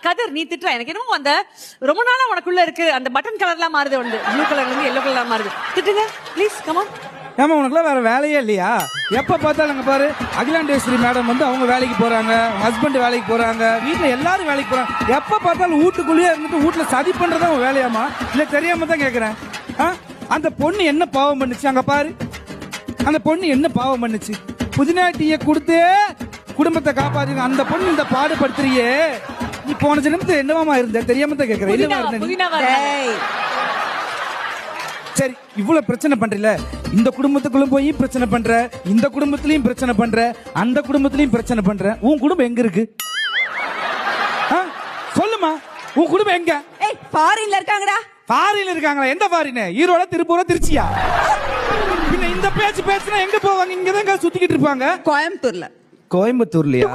கதிர் நீ திட்டுற எனக்கு என்னமோ அந்த ரொம்ப நாளா உனக்குள்ள இருக்கு அந்த பட்டன் கலர்லாம் மாறுது வந்து ப்ளூ கலர்ல இருந்து எல்லோ கலர்லாம் மாறுது திட்டுங்க ப்ளீஸ் கமான். ஏமா உனக்குலாம் வேற வேலையே இல்லையா? எப்ப பார்த்தாலும் அங்க பாரு அகிலாண்டேஸ்வரி மேடம் வந்து அவங்க வேலைக்கு போறாங்க, ஹஸ்பண்ட் வேலைக்கு போறாங்க, வீட்டுல எல்லாரும் வேலைக்கு போறாங்க. எப்ப பார்த்தாலும் வீட்டுக்குள்ளேயே இருந்துட்டு வீட்டுல சதி பண்றதா உன் வேலையாமா? இல்ல தெரியாம தான் கேக்குறேன். அந்த பொண்ணு என்ன பாவம் பண்ணுச்சு? அங்க பாரு அந்த பொண்ணு என்ன பாவம் பண்ணுச்சு? புதினா டீயை கொடுத்து குடும்பத்தை காப்பாத்துங்க. அந்த பொண்ணு இந்த பாடுபடுத்துறியே, நீ போன ஜென்மத்துல என்னவாமா இருந்த? தெரியாம தான் கேக்குறேன். சரி இவ்வளவு பிரச்சனை பண்றீல, இந்த குடும்பத்துக்குள்ள போய் பிரச்சனை பண்ற, இந்த குடும்பத்திலயும் பிரச்சனை பண்ற, அந்த குடும்பத்திலயும் பிரச்சனை பண்ற. உன் குடும்பம் எங்க இருக்கு? சொல்லுமா, உன் குடும்பம் எங்க? ஃபாரின்ல இருக்காங்கடா. ஃபாரின்ல இருக்காங்களா? எந்த ஃபாரின்? ஈரோட, திருப்பூரா, திருச்சியா? பின்ன இந்த பேச்சு பேசுனா எங்க போவாங்க? இங்கதான் சுத்திக்கிட்டு இருப்பாங்க. கோயம்புத்தூர்ல. கோயம்புத்தூர்லயா?